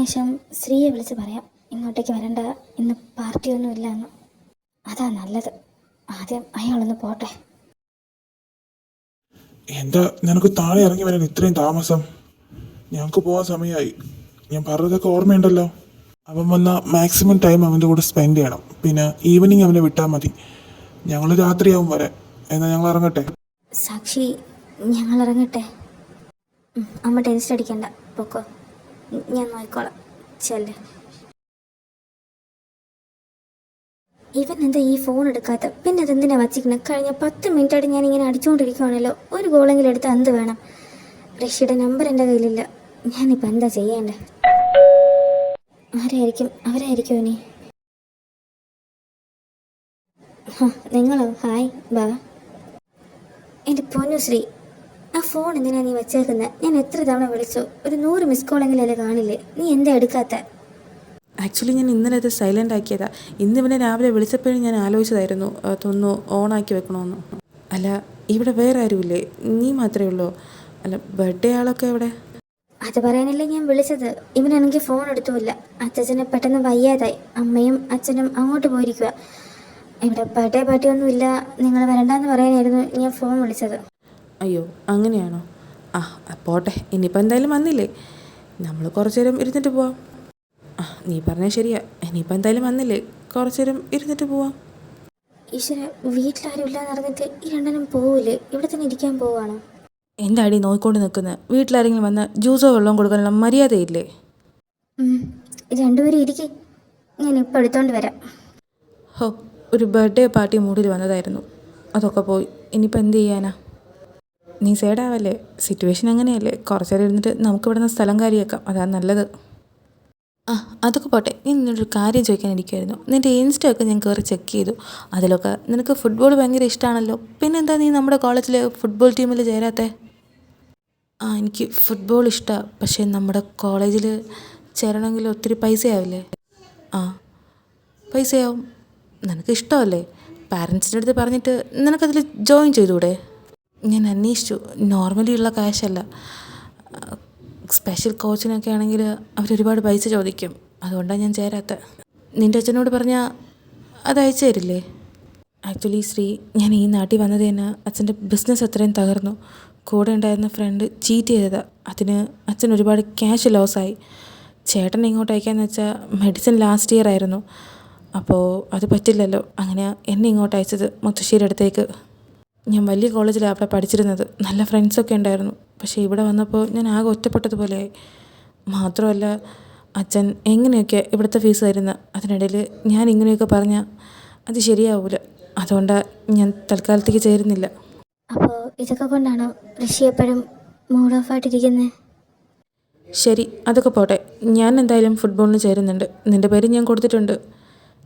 ശേഷം ശ്രീയെ വിളിച്ച് പറയാം ഇങ്ങോട്ടേക്ക് വരണ്ട, ഇന്ന് പാർട്ടിയൊന്നും ഇല്ല എന്ന്. അതാ നല്ലത്. ആദ്യം അയാളൊന്ന് പോട്ടെ. എന്താ നിനക്ക് താഴെ ഇറങ്ങി വരാൻ ഇത്രയും താമസം? ഞങ്ങൾക്ക് പോകാൻ സമയമായി. ഞാൻ പറഞ്ഞതൊക്കെ ഓർമ്മയുണ്ടല്ലോ. അവൻ വന്ന മാക്സിമം ടൈം അവൻ്റെ കൂടെ സ്പെൻഡ് ചെയ്യണം. പിന്നെ ഈവനിങ് അവനെ വിട്ടാൽ മതി. ഞങ്ങൾ രാത്രിയാവും വരാൻ. എന്നാൽ ഞങ്ങൾ ഇറങ്ങട്ടെ. സാക്ഷി, ഞങ്ങൾ ഇറങ്ങട്ടെ. അമ്മ ടെൻഷൻ അടിക്കണ്ട, പൊക്കോ, ഞാൻ നോക്കിക്കോളാം. ചെല്ലേ. ഇവൻ എന്താ ഈ ഫോൺ എടുക്കാത്ത? പിന്നെ അതെന്തിനാ വച്ചിരിക്കണേ? കഴിഞ്ഞ 10 മിനിറ്റായിട്ട് ഞാനിങ്ങനെ അടിച്ചുകൊണ്ടിരിക്കുവാണല്ലോ. ഒരു ഗോളെങ്കിലും എടുത്ത് എന്ത് വേണം? ഋഷിയുടെ നമ്പർ എൻ്റെ കയ്യിലില്ല. ഞാനിപ്പോൾ എന്താ ചെയ്യേണ്ടേ? അവരായിരിക്കും ഇനി. നിങ്ങളോ? ഹായ്, ബാ. എൻ്റെ പൊന്നു ശ്രീ, ആ ഫോൺ എന്തിനാ നീ വച്ചേക്കുന്നത്? ഞാൻ എത്ര തവണ വിളിച്ചു. ഒരു 100 മിസ് കോളെങ്കിലും അല്ലേ കാണില്ലേ? നീ എന്താ എടുക്കാത്ത? ആക്ച്വലി ഞാൻ ഇന്നലെ അത് സൈലൻ്റ് ആക്കിയതാണ്. ഇന്ന് ഇവനെ രാവിലെ വിളിച്ചപ്പോഴും ഞാൻ ആലോചിച്ചതായിരുന്നു അതൊന്ന് ഓണാക്കി വെക്കണമെന്ന്. അല്ല, ഇവിടെ വേറെ ആരുമില്ലേ? നീ മാത്രമേ ഉള്ളൂ? അല്ല, ബർത്ത്ഡേ ആളൊക്കെ എവിടെ? അത് പറയാനല്ലേ ഞാൻ വിളിച്ചത്. ഇവനാണെങ്കിൽ ഫോൺ എടുത്തുമില്ല. അച്ഛന് പെട്ടെന്ന് വയ്യാതായി. അമ്മയും അച്ഛനും അങ്ങോട്ട് പോയിരിക്കുക. ഇവിടെ ബർത്ത്ഡേ പാർട്ടിയൊന്നും ഇല്ല, നിങ്ങൾ വരണ്ടെന്ന് പറയാനായിരുന്നു ഞാൻ ഫോൺ വിളിച്ചത്. അയ്യോ, അങ്ങനെയാണോ? ആ, പോട്ടെ. ഇനിയിപ്പോൾ എന്തായാലും വന്നില്ലേ, നമ്മൾ കുറച്ചു നേരം ഇരുന്നിട്ട് പോവാം. ആ, നീ പറഞ്ഞാൽ ശരിയാ. ഇനിയിപ്പോൾ എന്തായാലും വന്നില്ലേ, കുറച്ചു നേരം ഇരുന്നിട്ട് പോവാം. ഈശ്വര, വീട്ടിലാരും ഇല്ലാന്ന് അറിഞ്ഞിട്ട് ഈ രണ്ടെണ്ണം പോവില്ലേ? ഇവിടെ തന്നെ ഇരിക്കാൻ പോവാണോ? എൻ്റെ അടി നോക്കിക്കൊണ്ട് നിൽക്കുന്നത്. വീട്ടിലാരെങ്കിലും വന്നാൽ ജ്യൂസോ വെള്ളവും കൊടുക്കാനുള്ള മര്യാദയില്ലേ? രണ്ടുപേരും ഇരിക്കും, ഞാൻ ഇപ്പോൾ എടുത്തോണ്ട് വരാം. ഹോ, ഒരു ബർത്ത്ഡേ പാർട്ടി മൂഡിൽ വന്നതായിരുന്നു, അതൊക്കെ പോയി. ഇനിയിപ്പോൾ എന്ത് ചെയ്യാനാ? നീ സേഡാവല്ലേ, സിറ്റുവേഷൻ അങ്ങനെയല്ലേ. കുറച്ച് നേരം ഇരുന്നിട്ട് നമുക്ക് ഇവിടെ നിന്ന് സ്ഥലം കാര്യമാക്കാം, അതാണ് നല്ലത്. ആ, അതൊക്കെ പോട്ടെ. നീ നിന്നോടൊരു കാര്യം ചോദിക്കാനിരിക്കുമായിരുന്നു. നിൻ്റെ ഇൻസ്റ്റ ഒക്കെ ഞാൻ കയറി ചെക്ക് ചെയ്തു. അതിലൊക്കെ നിനക്ക് ഫുട്ബോൾ ഭയങ്കര ഇഷ്ടമാണല്ലോ. പിന്നെന്താ നീ നമ്മുടെ കോളേജിലെ ഫുട്ബോൾ ടീമിൽ ചേരാത്തേ? ആ, എനിക്ക് ഫുട്ബോൾ ഇഷ്ടമാണ്. പക്ഷേ നമ്മുടെ കോളേജിൽ ചേരണമെങ്കിൽ ഒത്തിരി പൈസയാവില്ലേ? ആ, പൈസയാവും. നിനക്ക് ഇഷ്ടമല്ലേ? പാരൻസിൻ്റെ അടുത്ത് പറഞ്ഞിട്ട് നിനക്കതിൽ ജോയിൻ ചെയ്തൂടെ? ഞാൻ അന്വേഷിച്ചു. നോർമലി ഉള്ള ക്യാഷല്ല. സ്പെഷ്യൽ കോച്ചിനൊക്കെ ആണെങ്കിൽ അവരൊരുപാട് പൈസ ചോദിക്കും. അതുകൊണ്ടാണ് ഞാൻ ചേരാത്തത്. നിൻ്റെ അച്ഛനോട് പറഞ്ഞാൽ അത് അയച്ചു തരില്ലേ? ആക്ച്വലി ശ്രീ, ഞാൻ ഈ നാട്ടിൽ വന്നത് തന്നെ അച്ഛൻ്റെ ബിസിനസ് അത്രയും തകർന്നു. കൂടെ ഉണ്ടായിരുന്ന ഫ്രണ്ട് ചീറ്റ് ചെയ്തതാണ്. അതിന് അച്ഛൻ ഒരുപാട് ക്യാഷ് ലോസായി. ചേട്ടൻ ഇങ്ങോട്ട് അയക്കാമെന്ന് വെച്ചാൽ മെഡിസിൻ ലാസ്റ്റ് ഇയർ ആയിരുന്നു. അപ്പോൾ അത് പറ്റില്ലല്ലോ. അങ്ങനെ എന്നെ ഇങ്ങോട്ട് അയച്ചത് മുത്തശ്ശിയുടെ അടുത്തേക്ക്. ഞാൻ വലിയ കോളേജിലാണ് അവിടെ പഠിച്ചിരുന്നത്. നല്ല ഫ്രണ്ട്സൊക്കെ ഉണ്ടായിരുന്നു. പക്ഷേ ഇവിടെ വന്നപ്പോൾ ഞാൻ ആകെ ഒറ്റപ്പെട്ടതുപോലെയായി. മാത്രമല്ല, അച്ഛൻ എങ്ങനെയൊക്കെ ഇവിടുത്തെ ഫീസ് തരുന്നത്. അതിനിടയിൽ ഞാൻ ഇങ്ങനെയൊക്കെ പറഞ്ഞാൽ അത് ശരിയാവില്ല. അതുകൊണ്ടാണ് ഞാൻ തൽക്കാലത്തേക്ക് ചേരുന്നില്ല. അപ്പോൾ ഇതൊക്കെ കൊണ്ടാണോ ഋഷി എപ്പോഴും മൂഡ് ഓഫ് ആയിട്ടിരിക്കുന്നത്? ശരി, അതൊക്കെ പോട്ടെ. ഞാൻ എന്തായാലും ഫുട്ബോളിന് ചേരുന്നുണ്ട്. നിൻ്റെ പേര് ഞാൻ കൊടുത്തിട്ടുണ്ട്.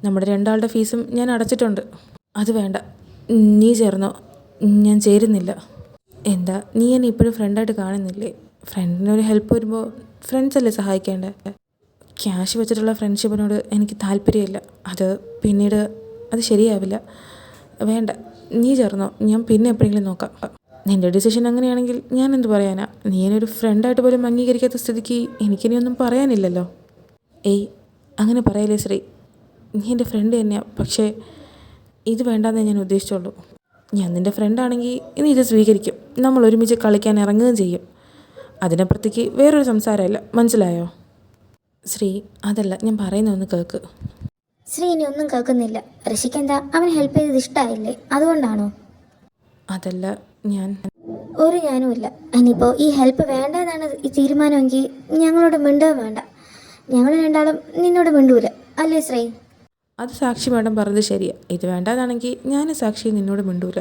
നമ്മുടെ രണ്ടാളുടെ ഫീസും ഞാൻ അടച്ചിട്ടുണ്ട്. അത് വേണ്ട, നീ ചേർന്നോ? ഞാൻ ചേരുന്നില്ല. എന്താ, നീ എന്നെ ഇപ്പോഴും ഫ്രണ്ടായിട്ട് കാണുന്നില്ലേ? ഫ്രണ്ടിനൊരു ഹെൽപ്പ് വരുമ്പോൾ ഫ്രണ്ട്സല്ലേ സഹായിക്കേണ്ടേ? ക്യാഷ് വെച്ചിട്ടുള്ള ഫ്രണ്ട്ഷിപ്പിനോട് എനിക്ക് താല്പര്യമില്ല. പിന്നീട് അത് ശരിയാവില്ല. വേണ്ട, നീ ചേർന്നോ? ഞാൻ പിന്നെ എപ്പോഴെങ്കിലും നോക്കാം. നിൻ്റെ ഡിസിഷൻ അങ്ങനെയാണെങ്കിൽ ഞാൻ എന്ത് പറയാനാ? നീ എന്നെ ഒരു ഫ്രണ്ടായിട്ട് പോലും അംഗീകരിക്കാത്ത സ്ഥിതിക്ക് എനിക്കിനിയൊന്നും പറയാനില്ലല്ലോ. ഏയ്, അങ്ങനെ പറയല്ലേ ശ്രീ. നീ എൻ്റെ ഫ്രണ്ട് തന്നെയാണ്. പക്ഷേ ഇത് വേണ്ടാന്നേ ഞാൻ ഉദ്ദേശിച്ചുള്ളൂ. ഞാൻ നിൻ്റെ ഫ്രണ്ടാണെങ്കിൽ നീ ഇത് സ്വീകരിക്കും. നമ്മൾ ഒരുമിച്ച് കളിക്കാൻ ഇറങ്ങുകയും ചെയ്യും. അതിനപ്പുറത്തേക്ക് വേറൊരു സംസാരമില്ല. മനസ്സിലായോ? ശ്രീ, അതല്ല, ഞാൻ പറയുന്ന ഒന്ന് കേൾക്ക്. ശ്രീ ഇനി ഒന്നും കേൾക്കുന്നില്ല. ഋഷിക്ക് എന്താ അവനെ ഹെൽപ്പ് ചെയ്തത് ഇഷ്ടമായില്ലേ? അതുകൊണ്ടാണോ? അതല്ല, ഞാൻ ഒരു ഞാനും ഇല്ല. ഇനിയിപ്പോൾ ഈ ഹെൽപ്പ് വേണ്ടെന്നാണ് ഈ തീരുമാനമെങ്കിൽ ഞങ്ങളോട് മിണ്ടുകയും വേണ്ട. ഞങ്ങൾ രണ്ടാളും നിന്നോട് മിണ്ടൂല, അല്ലേ ശ്രീ? അത് സാക്ഷി മാഡം പറഞ്ഞത് ശരിയാണ്. ഇത് വേണ്ടാന്നാണെങ്കിൽ ഞാൻ സാക്ഷി നിന്നോട് മിണ്ടൂല,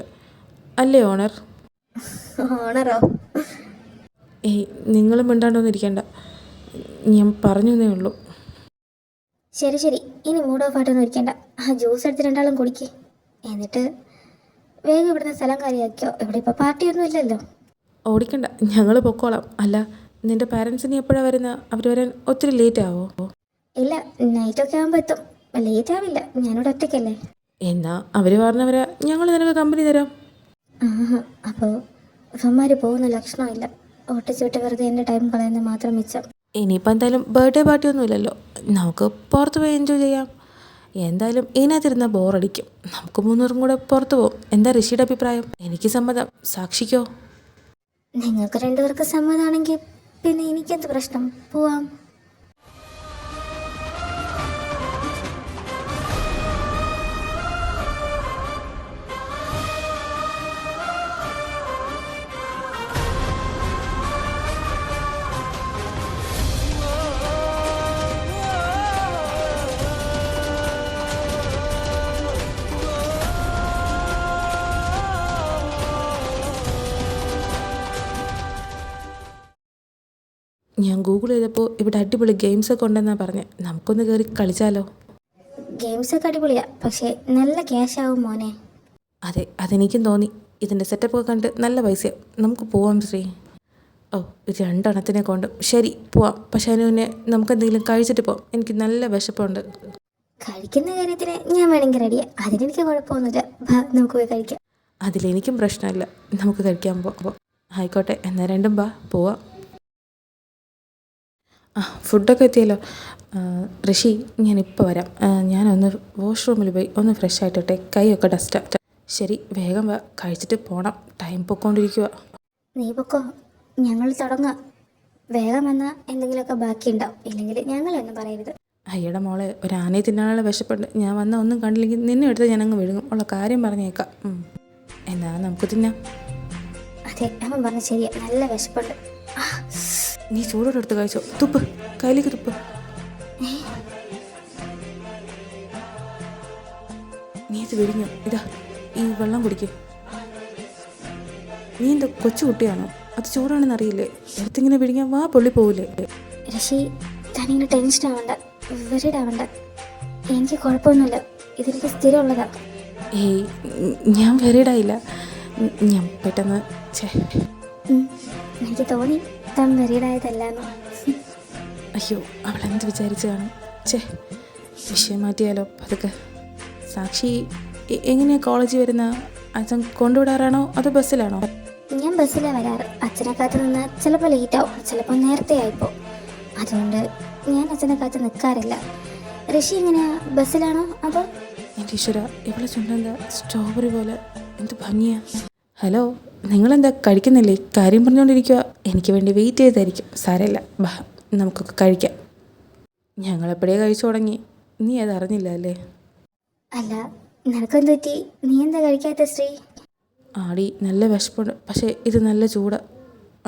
അല്ലേ ഓണർ? ഓണറോ? ഏയ്, നിങ്ങൾ മിണ്ടാണ്ടൊന്നും ഇരിക്കണ്ട. ഞാൻ പറഞ്ഞു എന്നേ ഉള്ളൂ. ശരി ശരി, ഇനി മൂഡ് ഓഫ് ആയിട്ടൊന്നും ഇരിക്കണ്ട. ആ ജ്യൂസ് എടുത്ത് രണ്ടാളും കുടിക്കേ. എന്നിട്ട് വേഗം ഇവിടുന്ന് സ്ഥലം കാര്യമാക്കിയോ. ഇവിടെ ഇപ്പോൾ പാർട്ടിയൊന്നും ഇല്ലല്ലോ. ഓടിക്കണ്ട, ഞങ്ങൾ പൊക്കോളാം. അല്ല, നിൻ്റെ പാരൻസിന് എപ്പോഴാണ് വരുന്നത്? അവർ വരാൻ ഒത്തിരി ലേറ്റ് ആവോ? ഇല്ല, നൈറ്റൊക്കെ ആകുമ്പോൾ എത്തും. ലേറ്റ് ആവില്ല, ഞാനിവിടെ ഒറ്റയ്ക്കല്ലേ. എന്നാ അവർ പറഞ്ഞവരാ, ഞങ്ങൾ നിനക്ക് കമ്പനി തരാം. അപ്പോൾ ഇവന്മാർ പോകുന്ന ലക്ഷണമില്ല. ഓട്ടിച്ചിട്ട് വെറുതെ എൻ്റെ ടൈം കളയുന്നത് മാത്രം മിച്ചം. ഇനിയിപ്പോൾ എന്തായാലും ബർത്ത്ഡേ പാർട്ടി ഒന്നും ഇല്ലല്ലോ, നമുക്ക് പുറത്ത് പോയി എൻജോയ് ചെയ്യാം. എന്തായാലും ഇതിനകത്തിരുന്ന ബോറടിക്കും. നമുക്ക് 3 കൂടെ പുറത്ത് പോകും. എന്താ ഋഷിയുടെ അഭിപ്രായം? എനിക്ക് സമ്മതം. സാക്ഷിക്കോ? നിങ്ങൾക്ക് രണ്ടുപേർക്ക് സമ്മതമാണെങ്കിൽ പിന്നെ എനിക്കെന്ത് പ്രശ്നം, പോവാം. ഞാൻ ഗൂഗിൾ ചെയ്തപ്പോൾ ഇവിടെ അടിപൊളി ഗെയിംസൊക്കെ ഉണ്ടെന്നാണ് പറഞ്ഞത്. നമുക്കൊന്ന് കയറി കളിച്ചാലോ? ഗെയിംസൊക്കെ അടിപൊളിയാ, പക്ഷേ നല്ല ക്യാഷ് ആവും മോനെ. അതെ, അതെനിക്കും തോന്നി. ഇതിൻ്റെ സെറ്റപ്പൊക്കെ കണ്ട് നല്ല പൈസയാണ്. നമുക്ക് പോവാം ശ്രീ. ഓ, 2 എണ്ണത്തിനെ കൊണ്ട് ശരി പോവാം. പക്ഷേ അതിന് മുന്നേ നമുക്ക് എന്തെങ്കിലും കഴിച്ചിട്ട് പോവാം. എനിക്ക് നല്ല വിശപ്പുണ്ട്. കഴിക്കുന്ന കാര്യത്തിന് ഞാൻ വേണമെങ്കിൽ റെഡിയാ, അതിനെനിക്ക് കുഴപ്പമൊന്നുമില്ല. വാ, നമുക്ക് പോയി കഴിക്കാം. അതിലെനിക്കും പ്രശ്നമില്ല. നമുക്ക് കഴിക്കാൻ പോവാം. ആയിക്കോട്ടെ, എന്നാൽ രണ്ടും പോവാം. ഫുഡൊക്കെ എത്തിയല്ലോ. ഋഷി, ഞാനിപ്പോൾ വരാം. ഞാനൊന്ന് വാഷ്റൂമിൽ പോയി ഒന്ന് ഫ്രഷ് ആയിട്ടോട്ടെ. കൈയൊക്കെ ഡസ്റ്റാ. ശരി, വേഗം വാ, കഴിച്ചിട്ട് പോകണം. ടൈം പൊക്കോണ്ടിരിക്കുക. നീ പൊക്കോ, ഞങ്ങൾ തുടങ്ങാം. വേഗം വന്നാൽ എന്തെങ്കിലുമൊക്കെ ബാക്കിയുണ്ടാവും, ഇല്ലെങ്കിൽ ഞങ്ങളൊന്നും പറയരുത്. അയ്യടെ മോളെ, ഒരു ആനയെ തിന്നാനുള്ള വിശപ്പുണ്ട്. ഞാൻ വന്നാൽ ഒന്നും കണ്ടില്ലെങ്കിൽ നിന്നെ എടുത്ത് ഞാനങ്ങ് വിഴുങ്ങും. ഉള്ള കാര്യം പറഞ്ഞേക്കാം. എന്നാ നമുക്ക് തിന്നാം. അതെ, അവൻ പറഞ്ഞ ശരിയാ, നല്ല വിശപ്പുണ്ട്. നീ ചൂടോടെ എടുത്ത് കഴിച്ചോ. തുപ്പ്, കയ്യിലേക്ക് തുപ്പ്. നീ ഇത് വിഴിഞ്ഞോ? ഇതാ ഈ വെള്ളം കുടിക്കും. നീ എന്താ കൊച്ചു കുട്ടിയാണോ? അത് ചൂടാണെന്ന് അറിയില്ലേ? എടുത്തിങ്ങനെ വിഴിഞ്ഞാൽ വാ പൊള്ളി പോവില്ലേ? ഋഷി, തനിങ്ങനെ ടെൻഷൻ ആവണ്ട, വെറിഡ് ആവണ്ട. എനിക്ക് കുഴപ്പമൊന്നുമില്ല, ഇതെനിക്ക് സ്ഥിരമുള്ളതാ. ഏയ്, ഞാൻ വെറിയിടായില്ല. ഞാൻ പെട്ടെന്ന് എനിക്ക് തോന്നി താൻ വെറിയിടായതല്ലാന്ന്. അയ്യോ, അവളെന്ത് വിചാരിച്ചു കാണും. വിഷയം മാറ്റിയാലോ പതുക്കെ. സാക്ഷി, എങ്ങനെയാ കോളേജിൽ വരുന്ന? അച്ഛൻ കൊണ്ടുവിടാറാണോ അതോ ബസ്സിലാണോ? ഞാൻ ബസ്സിലാണ് വരാറ്. അച്ഛനെ കാത്ത് നിന്ന് ചിലപ്പോൾ ലേറ്റ് ആവും, ചിലപ്പോൾ നേരത്തെ ആയിപ്പോ. അതുകൊണ്ട് ഞാൻ അച്ഛനെ കാത്ത് നിൽക്കാറില്ല. ഋഷി എങ്ങനെയാ, ബസ്സിലാണോ അതോ? എൻ്റെ ഈശ്വര, ഇവളെ ചുണ്ടെന്താ സ്ട്രോബെറി പോലെ, എന്ത് ഭംഗിയാ. ഹലോ, നിങ്ങളെന്താ കഴിക്കുന്നില്ലേ? കാര്യം പറഞ്ഞുകൊണ്ടിരിക്കുക. എനിക്ക് വേണ്ടി വെയിറ്റ് ചെയ്തായിരിക്കും. സാരമില്ല, ബാ നമുക്കൊക്കെ കഴിക്കാം. ഞങ്ങളെപ്പോഴേ കഴിച്ചു തുടങ്ങി. നീ അത് അറിഞ്ഞില്ല അല്ലേ? അല്ല, നിനക്കെന്ത് പറ്റി? നീ എന്താ കഴിക്കാത്ത ശ്രീ? ആടി, നല്ല വിശപ്പുണ്ട്. പക്ഷേ ഇത് നല്ല ചൂടാ,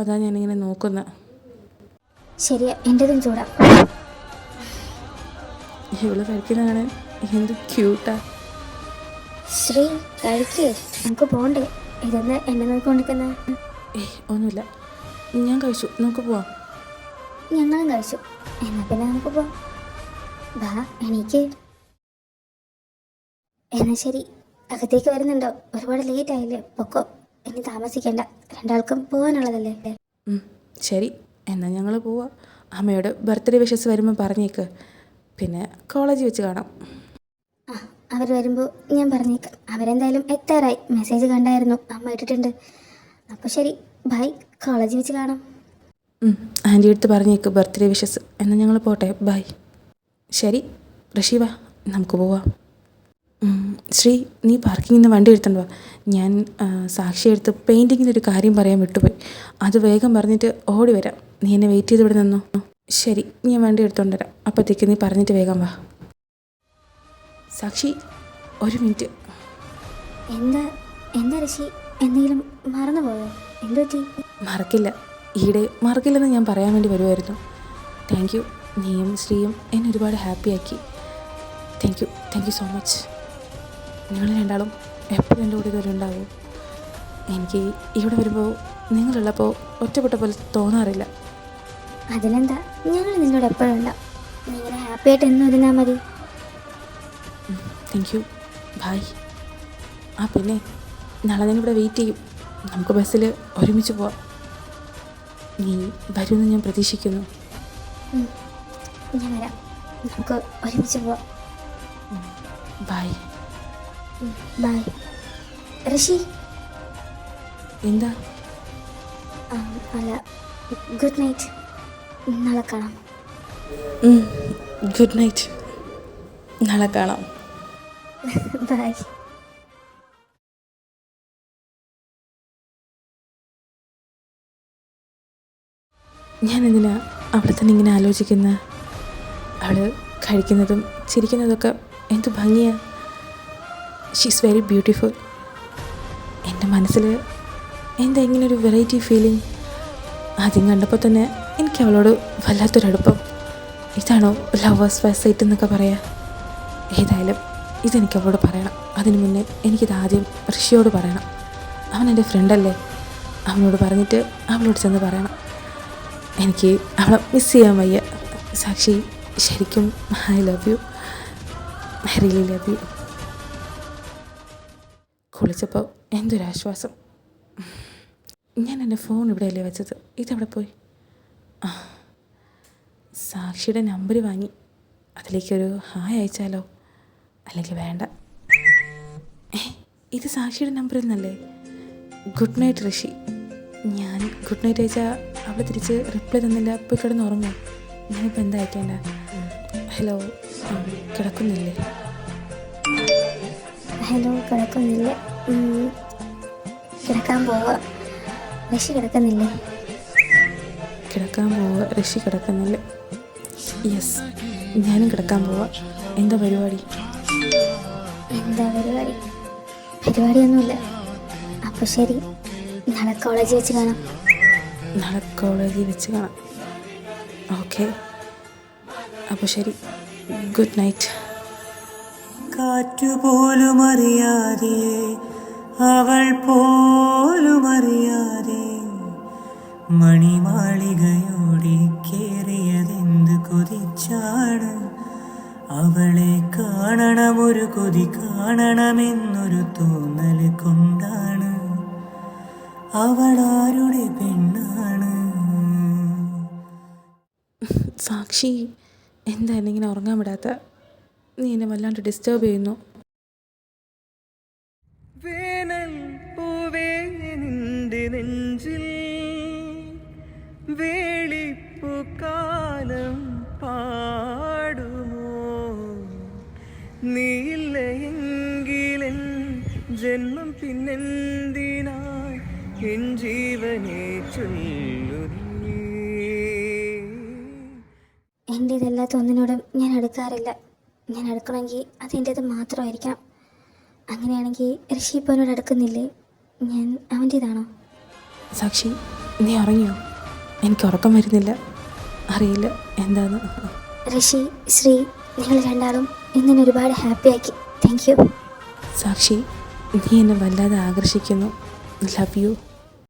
അതാ ഞാനിങ്ങനെ നോക്കുന്നത്. ശരിയാ, എൻ്റെതും ചൂടാ. ഇവള് കഴിക്കുന്ന കാണാൻ എന്ത് ക്യൂട്ടാ. ശ്രീ, കഴിക്കേ, നമുക്ക് പോണ്ടേ? ഇതെന്താ എന്നെ നോക്കിക്കൊണ്ടിരിക്കുന്ന? ഒന്നുമില്ല, ഞാൻ കഴിച്ചു. നമുക്ക് പോവാം. ഞങ്ങളും കഴിച്ചു. എന്നാ പിന്നെ നമുക്ക് പോവാം. വാ, എനിക്ക്. എന്നാ ശരി, അകത്തേക്ക് വരുന്നുണ്ടോ? ഒരുപാട് ലേറ്റ് ആയില്ലേ? പൊക്കോ, ഇനി താമസിക്കണ്ട. രണ്ടാൾക്കും പോകാനുള്ളതല്ലേ? ശരി, എന്നാൽ ഞങ്ങൾ പോവാം. അമ്മയോട് ബർത്ത്ഡേ വിഷസ് വരുമ്പോൾ പറഞ്ഞേക്ക്. പിന്നെ കോളേജിൽ വെച്ച് കാണാം. അവർ വരുമ്പോൾ ഞാൻ പറഞ്ഞേക്കാം. അവരെന്തായാലും എത്താറായി, മെസ്സേജ് കണ്ടായിരുന്നു, അമ്മ ഇട്ടിട്ടുണ്ട്. അപ്പോൾ ശരി, ബൈ, കോളേജിൽ വെച്ച് കാണാം. ആൻറ്റി അടുത്ത് പറഞ്ഞേക്ക് ബർത്ത്ഡേ വിഷസ്. എന്നാൽ ഞങ്ങൾ പോട്ടെ, ബൈ. ശരി ഋഷി, വാ നമുക്ക് പോവാം. ശ്രീ, നീ പാർക്കിങ്ങിൽ നിന്ന് വണ്ടി എടുത്തുകൊണ്ട് വാ. ഞാൻ സാക്ഷി എടുത്ത് പെയിൻറ്റിങ്ങിനൊരു കാര്യം പറയാൻ വിട്ടുപോയി. അത് വേഗം പറഞ്ഞിട്ട് ഓടി വരാം. നീ എന്നെ വെയിറ്റ് ചെയ്ത് ഇവിടെ നിന്നോ. ശരി, ഞാൻ വണ്ടി എടുത്തുകൊണ്ട് വരാം. അപ്പോഴത്തേക്ക് നീ പറഞ്ഞിട്ട് വേഗം വാ. സാക്ഷി, ഒരു മിനിറ്റ്. എന്താ എന്താ ഋഷി, എന്തെങ്കിലും മറന്നുപോയോ? എന്തു പറ്റി? മറക്കില്ല, ഈയിടെ മറക്കില്ലെന്ന് ഞാൻ പറയാൻ വേണ്ടി വരുമായിരുന്നു. Thank you. നീയും ശ്രീയും എന്നെ ഒരുപാട് ഹാപ്പിയാക്കി. Thank you so much. നിങ്ങൾ രണ്ടാളും എപ്പോഴും എൻ്റെ കൂടെ ഇതുവരെ ഉണ്ടാവും. എനിക്ക് ഇവിടെ വരുമ്പോൾ നിങ്ങളുള്ളപ്പോൾ ഒറ്റപ്പെട്ട പോലെ തോന്നാറില്ല. അതിനെന്താ, ഞങ്ങൾ നിന്നോട് എപ്പോഴും ഉണ്ടാവും. നീ ഇങ്ങനെ ഹാപ്പി ആയിട്ട് എന്നും ഇരുന്നാൽ മതി. Thank you, bye. പിന്നെ നാളെ ഞാനിവിടെ വെയിറ്റ് ചെയ്യും. നമുക്ക് ബസ്സിൽ ഒരുമിച്ച് പോവാം. നീ വരുമെന്ന് ഞാൻ പ്രതീക്ഷിക്കുന്നു. ഞാൻ വരാം, നമുക്ക് ഒരുമിച്ച് പോവാം. ബൈ. ബൈ ഋഷി. എന്താ? അല്ല, ഗുഡ് നൈറ്റ്. നാളെ കാണാം. Good night. നാളെ കാണാം. ബൈ. ഞാൻ എന്തിനാ അവിടെ തന്നെ ഇങ്ങനെ ആലോചിക്കുന്ന? അവൾ കഴിക്കുന്നതും ചിരിക്കുന്നതൊക്കെ എന്ത് ഭംഗിയാ. She's very beautiful. എൻ്റെ മനസ്സിൽ എന്താ ഇങ്ങനൊരു വെറൈറ്റി ഫീലിംഗ്. ആദ്യം കണ്ടപ്പോൾ തന്നെ എനിക്ക് അവളോട് വല്ലാത്തൊരടുപ്പം. ഇതാണോ ലവേഴ്സ് ഫസ്റ്റ് സൈറ്റ് എന്നൊക്കെ പറയാം. ഏതായാലും ഇതെനിക്ക് അവളോട് പറയണം. അതിനു മുന്നേ എനിക്കിത് ആദ്യം ഋഷിയോട് പറയണം. അവൻ എൻ്റെ ഫ്രണ്ടല്ലേ. അവനോട് പറഞ്ഞിട്ട് അവളോട് ചെന്ന് പറയണം. എനിക്ക് അവളെ മിസ് ചെയ്യാൻ വയ്യ. സാക്ഷി, ശരിക്കും I love you. I really love you. കുളിച്ചപ്പോൾ എന്തൊരാശ്വാസം. ഞാൻ എൻ്റെ ഫോൺ ഇവിടെയല്ലേ വെച്ചത്. ഇതെവിടെ പോയി? സാക്ഷിയുടെ നമ്പർ വാങ്ങി. അതിലേക്കൊരു ഹായ് അയച്ചാലോ? അല്ലെങ്കിൽ വേണ്ട. ഇത് സാക്ഷിയുടെ നമ്പറിൽ നിന്നല്ലേ? ഗുഡ് നൈറ്റ് ഋഷി. ഞാൻ ഗുഡ് നൈറ്റ് അയച്ചാൽ അവൾ തിരിച്ച് റിപ്ലൈ തന്നില്ല. പോയി കിടന്ന് ഉറങ്ങും. ഞാനിപ്പോൾ എന്താ അയക്കേണ്ട? ഹലോ, കിടക്കുന്നില്ലേ? ഹലോ, കിടക്കുന്നില്ല. കിടക്കാൻ പോവാ. ഋഷി കിടക്കുന്നില്ലേ? കിടക്കാൻ പോവുക. ഋഷി കിടക്കുന്നില്ല. യെസ്, ഞാനും കിടക്കാൻ പോവാ. എന്താ പരിപാടി? എന്താ പരിപാടി? പരിപാടിയൊന്നുമില്ല. അപ്പോൾ ശരി, നാളെ കോളേജിൽ വെച്ച് കാണാം. നാളെ കോളേജിൽ വെച്ച് കാണാം. ഓക്കെ, അപ്പോൾ ശരി. Good night. കാറ്റുപോലും അറിയാതെ, അവൾ പോലും അറിയാതെ, മണിമാളികയോടെ കേറിയതെന്ത് കൊതിച്ചാണ്. അവളെ കാണണമൊരു കൊതി, കാണണമെന്നൊരു തോന്നൽ കൊണ്ടാണ്. അവളാരുടെ പെണ്ണാണ്? സാക്ഷി, എന്താ എന്നെ ഇങ്ങനെ ഉറങ്ങാൻ വിടാത്ത? നീ എന്നെ വല്ലാണ്ട് ഡിസ്റ്റർബ് ചെയ്യുന്നു. വേനൽ പൂവേ നിന്റെ നെഞ്ചിൽ വേളിപ്പൂക്കാലം പാടുമോ? നീയില്ല എങ്കിലെൻ ജന്മം പിന്നെന്തിനായി എൻ ജീവനെ ചൊല്ലു നീ. എൻ്റേതല്ലാത്ത ഒന്നിനോടും ഞാൻ അടുക്കാറില്ല. ഞാൻ അടുക്കണമെങ്കിൽ അതെൻ്റേത് മാത്രമായിരിക്കണം. അങ്ങനെയാണെങ്കിൽ ഋഷി ഇപ്പോൾ എന്നോട് അടുക്കുന്നില്ലേ? ഞാൻ അവൻ്റേതാണോ? സാക്ഷി, നീ ഉറങ്ങിയോ? എനിക്ക് ഉറക്കം വരുന്നില്ല. അറിയില്ല എന്താന്ന്. ഋഷി, ശ്രീ, നിങ്ങൾ രണ്ടാളും ഇന്നിനെ ഒരുപാട് ഹാപ്പിയാക്കി. Thank U. സാക്ഷി, നീ എന്നെ വല്ലാതെ ആകർഷിക്കുന്നു. Love you.